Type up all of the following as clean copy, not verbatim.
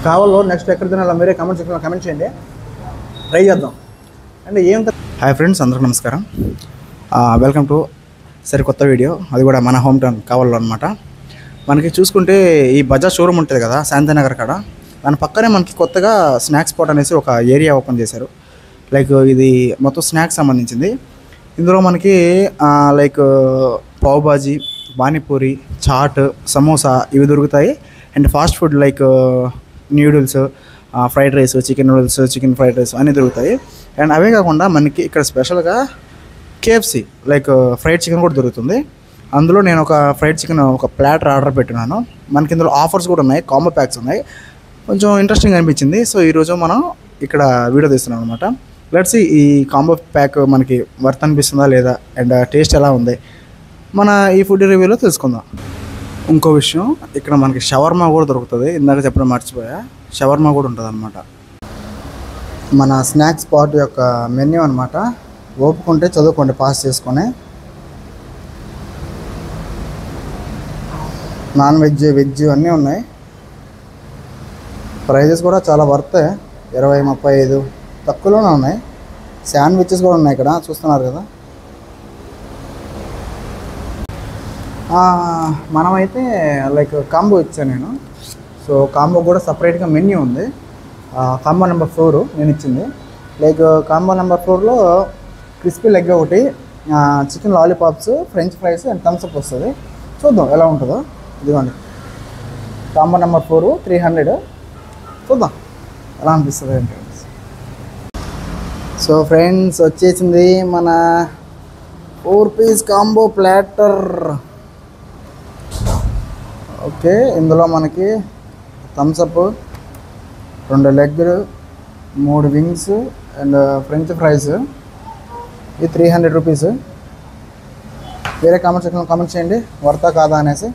కావాలో నెక్స్ట్ ఎక్కడ తినాలో మీరే కామెంట్ సెక్షన్లో కామెంట్ చేయండి, ట్రై చేద్దాం. అంటే ఏం. హాయ్ ఫ్రెండ్స్, అందరికీ నమస్కారం. వెల్కమ్ టు సరికొత్త వీడియో, అది కూడా మన హోమ్ టౌన్ కావాలో అనమాట. మనకి చూసుకుంటే ఈ బజాజ్ షోరూమ్ ఉంటుంది కదా శాంతినగర్ కాడ, దాని పక్కనే మనకి కొత్తగా స్నాక్స్ స్పాట్ అనేసి ఒక ఏరియా ఓపెన్ చేశారు. లైక్ ఇది మొత్తం స్నాక్స్ సంబంధించింది. ఇందులో మనకి లైక్ పావ్ బాజీ, పానీపూరి, చాట్, సమోసా ఇవి దొరుకుతాయి. And fast food like noodles, fried rice, chicken noodles, chicken fried rice అన్నీ దొరుకుతాయి. అండ్ అవే కాకుండా మనకి ఇక్కడ స్పెషల్గా కేఎఫ్సి లైక్ ఫ్రైడ్ చికెన్ కూడా దొరుకుతుంది. అందులో నేను ఒక ఫ్రైడ్ చికెన్ ఒక ప్లాటర్ ఆర్డర్ పెట్టినాను. మనకి ఇందులో ఆఫర్స్ కూడా ఉన్నాయి, కాంబో ప్యాక్స్ ఉన్నాయి. కొంచెం ఇంట్రెస్టింగ్ అనిపించింది. సో ఈరోజు మనం ఇక్కడ వీడియో తీస్తున్నాం అనమాట. లెట్స్ ఈ కాంబో ప్యాక్ మనకి వర్త్ అనిపిస్తుందా లేదా, అండ్ టేస్ట్ ఎలా ఉంది, మన ఈ ఫుడ్ రివ్యూలో తెలుసుకుందాం. ఇంకో విషయం, ఇక్కడ మనకి షవర్మా కూడా దొరుకుతుంది. ఇందాక చెప్పడం మర్చిపోయా, షవర్మా కూడా ఉంటుంది అనమాట. మన స్నాక్స్ స్పాట్ యొక్క మెన్యూ అనమాట. ఓపుకుంటే చదువుకోండి, పాస్ చేసుకొని. నాన్ వెజ్, వెజ్ అన్నీ ఉన్నాయి. ప్రైజెస్ కూడా చాలా వర్తే, 20, 35 తక్కువలోనే ఉన్నాయి. శాండ్విచెస్ కూడా ఉన్నాయి ఇక్కడ, చూస్తున్నారు కదా. మనమైతే లైక్ కాంబో ఇచ్చాను నేను. సో కాంబో కూడా సపరేట్గా మెన్యూ ఉంది. కాంబో నెంబర్ 4 నేను ఇచ్చింది. లైక్ కాంబో నెంబర్ 4లో క్రిస్పీ లెగ్ ఒకటి, chicken lollipops, French fries and Thums Up వస్తుంది. చూద్దాం ఎలా ఉంటుందో. ఇదిగోండి కాంబో నెంబర్ 4 300. చూద్దాం ఎలా అనిపిస్తుంది అంటే. సో ఫ్రెండ్స్, వచ్చేసింది మన 4 పీస్ కాంబో ప్లాటర్. ఓకే, ఇందులో మనకి Thums Up, 2 లెగ్లు, 3 wings and French fries. ఇది 300 రూపీస్. వేరే కామెంట్ సెక్షన్లో కామెంట్ చేయండి వర్తా కాదా అనేసి.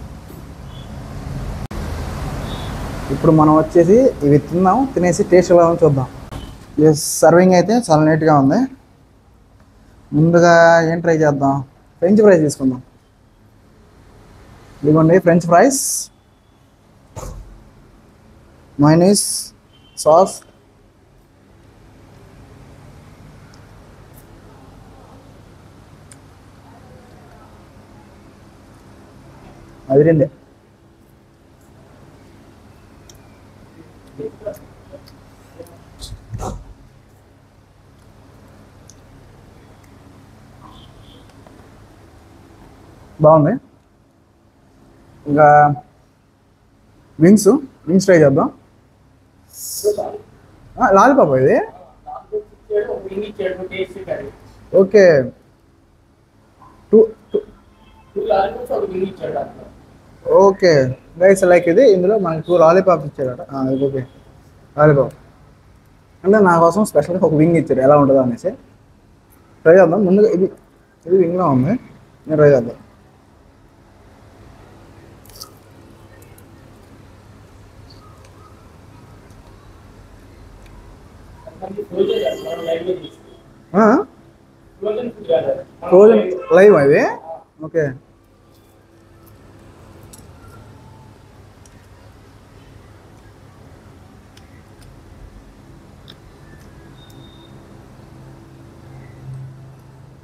ఇప్పుడు మనం వచ్చేసి ఇవి తిందాం, తినేసి టేస్ట్ ఎలా ఉందో చూద్దాం. సర్వింగ్ అయితే చాలా నీట్గా ఉంది. ముందుగా ఏం ట్రై చేద్దాం, ఫ్రెంచ్ ఫ్రైస్ తీసుకుందాం. ఇదిగోండి ఫ్రెంచ్ ఫ్రైస్, మయోనీస్, సాస్. అదిరింది. బాగుంది. ఇంకా వింగ్స్ ట్రై చేద్దాం. లాలీపాప్ ఇది. ఓకే, 2 ఓకే గైస్, లైక్ ఇది ఇందులో మనకి 2 లాలీపాప్స్ ఇచ్చారట. ఓకే, లాలీపాప్ అంటే నా కోసం స్పెషల్గా ఒక వింగ్ ఇచ్చారు, ఎలా ఉంటుందో అనేసి ట్రై చేద్దాం. ముందుగా ఇది వింగ్లో ఉంది, నేను ట్రై చేద్దాం. ఫ్రోజన్ లైవ్ అది. ఓకే,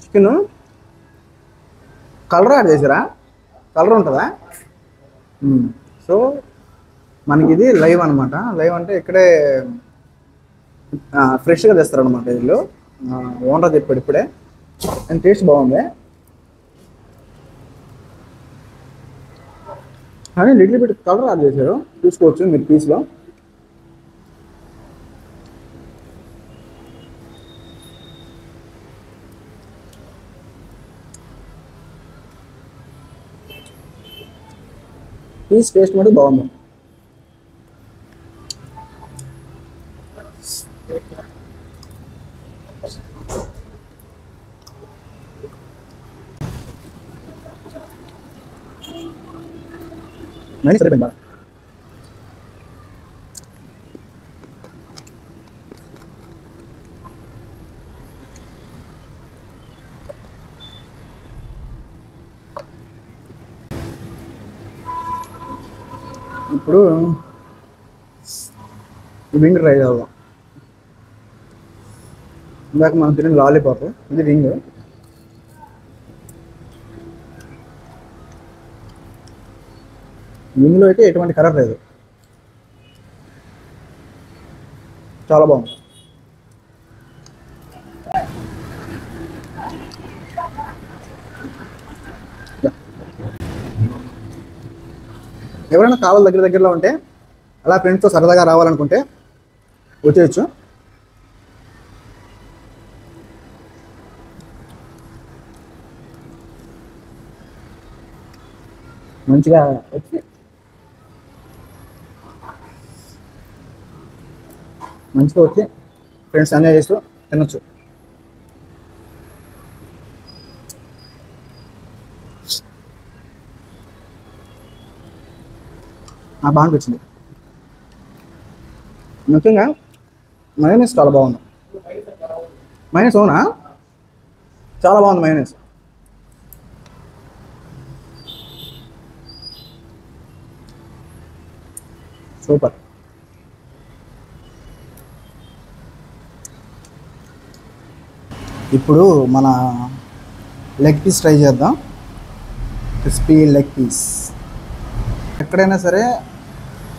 చికెన్ కలర్ యాడ్ చేసారా? కలర్ ఉంటుందా? సో మనకి ఇది లైవ్ అనమాట. లైవ్ అంటే ఇక్కడే ఫ్రెష్గా తెస్తారు అనమాట. వీళ్ళు ఓనర్ చెప్పాడు ఇప్పుడే. అండ్ టేస్ట్ బాగుంది. కానీ లిటిల్ బిట్ కలర్ యాడ్ చేశారు, చూసుకోవచ్చు మీరు పీస్లో. పీస్ టేస్ట్ మటుకు బాగుంది. Nah, ini sering banget. ఇప్పుడు వింగ్ ట్రై చేద్దాం. ఇందాక మనం తిరిగిన లాలీపాప్, ఇది వింగ్. వింగ్లో అయితే ఎటువంటి కలర్ లేదు, చాలా బాగుంది. ఎవరైనా కావాలి దగ్గరలో ఉంటే అలా ఫ్రెండ్స్తో సరదాగా రావాలనుకుంటే వచ్చేయచ్చు. మంచిగా వచ్చి ఫ్రెండ్స్ ఎంజాయ్ చేస్తూ తినొచ్చు. బాగా అనిపించింది. ముఖ్యంగా మయోనీస్ చాలా బాగుంది. మయోనీస్ అవునా, చాలా బాగుంది మయోనీస్. సూపర్. ఇప్పుడు మన లెగ్ పీస్ ట్రై చేద్దాం. Crispy leg piece. ఎక్కడైనా సరే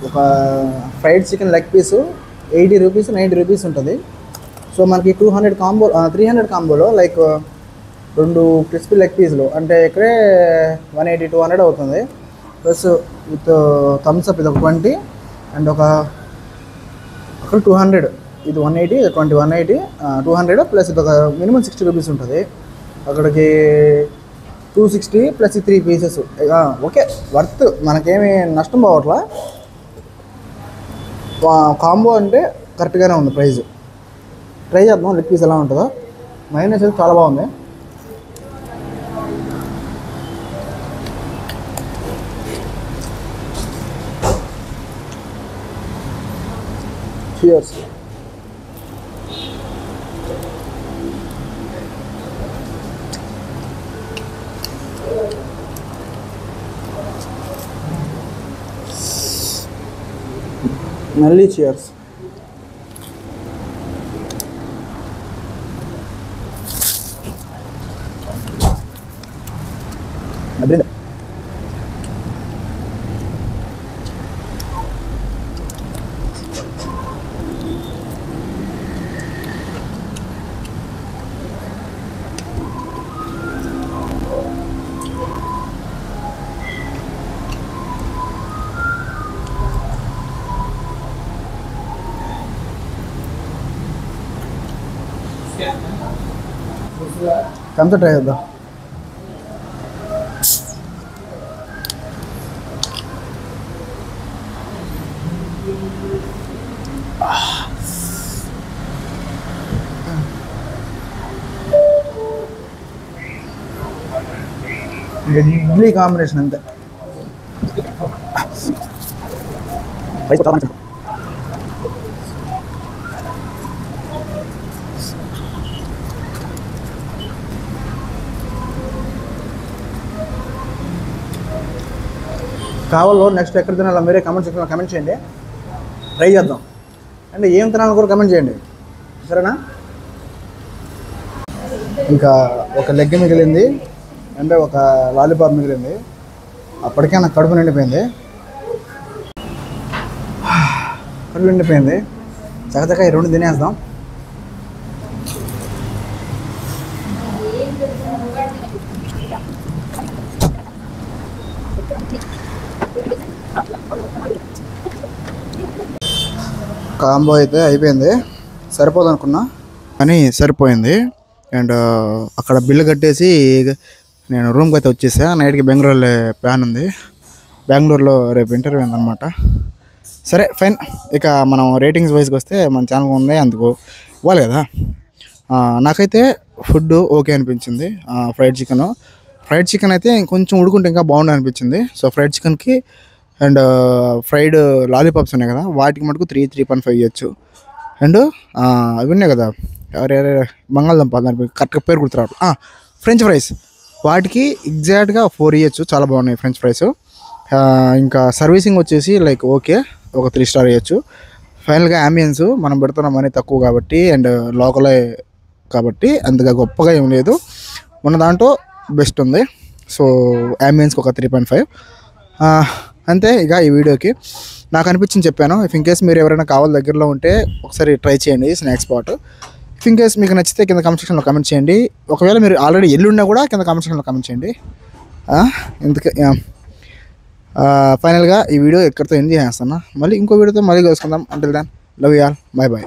ఒక fried chicken leg piece 80 rupees 90 rupees ఉంటుంది. సో మనకి 200 కాంబో 300 కాంబోలో లైక్ 2 క్రిస్పీ లెగ్ పీసులు అంటే ఇక్కడే 180 200 అవుతుంది. ప్లస్ విత్ థమ్స్ అప్ ఇది ఒక 20 అండ్ ఒక 200, ఇది 180 20 180 200 ప్లస్ ఇది ఒక మినిమం 60 రూపీస్ ఉంటుంది. అక్కడికి 260 ప్లస్ 3 పీసెస్. ఓకే, వర్త్, మనకేమి నష్టం పోవట్లా. కాంబో అంటే కరెక్ట్గానే ఉంది ప్రైస్. ట్రై చేద్దాం లెగ్ పీస్ ఎలా ఉంటుందో. మైనస్ అయితే చాలా బాగుంది. Cheers. మళ్ళీ cheers. అదే కంత ట్రై చేద్దాం. ఇడ్లీ కాంబినేషన్ అంతే. కావాలో నెక్స్ట్ ఎక్కడ తినాలో మీరే కామెంట్ సెక్షన్లో కామెంట్ చేయండి, ట్రై చేద్దాం. అంటే ఏం తినాలో కూడా కామెంట్ చేయండి, సరేనా? ఇంకా ఒక లెగ్ మిగిలింది అంటే ఒక లాలీపాప్ మిగిలింది. అప్పటికే నాకు కడుపు నిండిపోయింది. చక్కచక్క ఈ 2 తినేద్దాం. కాంబో అయితే అయిపోయింది. సరిపోదు అనుకున్నా కానీ సరిపోయింది. అండ్ అక్కడ బిల్లు కట్టేసి నేను రూమ్కి అయితే వచ్చేసా. నైట్కి బెంగళూరు వెళ్ళే ప్లాన్ ఉంది. బెంగళూరులో రేపు ఇంటర్వ్యూ ఉందన్నమాట. సరే ఫైన్. ఇక మనం రేటింగ్స్ వైజ్కి వస్తే మన ఛానల్ ఉంది, అందుకు ఇవ్వాలి కదా. నాకైతే ఫుడ్ ఓకే అనిపించింది. ఫ్రైడ్ చికెన్ అయితే కొంచెం ఉడుకుంటే ఇంకా బాగుండు అనిపించింది. సో ఫ్రైడ్ చికెన్కి అండ్ ఫ్రైడ్ లాలీపాప్స్ ఉన్నాయి కదా, వాటికి మటుకు 3.5 ఇవ్వచ్చు. అండ్ అవి ఉన్నాయి కదా, బంగాళదుంప, దానికి కరెక్ట్గా పేరు గుర్తురాడు, ఫ్రెంచ్ ఫ్రైస్, వాటికి ఎగ్జాక్ట్గా 4 ఇవ్వచ్చు. చాలా బాగున్నాయి ఫ్రెంచ్ ఫ్రైస్. ఇంకా సర్వీసింగ్ వచ్చేసి లైక్ ఓకే, ఒక 3 స్టార్ ఇవ్వచ్చు. ఫైనల్గా అంబియన్స్ మనం పెడుతున్న మనీ తక్కువ కాబట్టి అండ్ లోకలే కాబట్టి అంతగా గొప్పగా ఏం లేదు, ఉన్న దాంట్లో బెస్ట్ ఉంది. సో అంబియన్స్కి ఒక 3.5 అంతే. ఇక ఈ వీడియోకి నాకు అనిపించింది చెప్పాను. ఇఫ్ ఇన్ కేస్ మీరు ఎవరైనా కావాలి దగ్గరలో ఉంటే ఒకసారి ట్రై చేయండి snacks spot. If in case మీకు నచ్చితే కింద కామెంట్ సెక్షన్లో కామెంట్ చేయండి. ఒకవేళ మీరు ఆల్రెడీ ఎల్లున్నా కూడా కింద కామెంట్ సెక్షన్లో కామెంట్ చేయండి. ఎందుకు ఫైనల్గా ఈ వీడియో ఎక్కడితో ఎంజాయ్ చేస్తున్నా. మళ్ళీ ఇంకో వీడియోతో మళ్ళీ కలుసుకుందాం. Until then love you all, bye bye.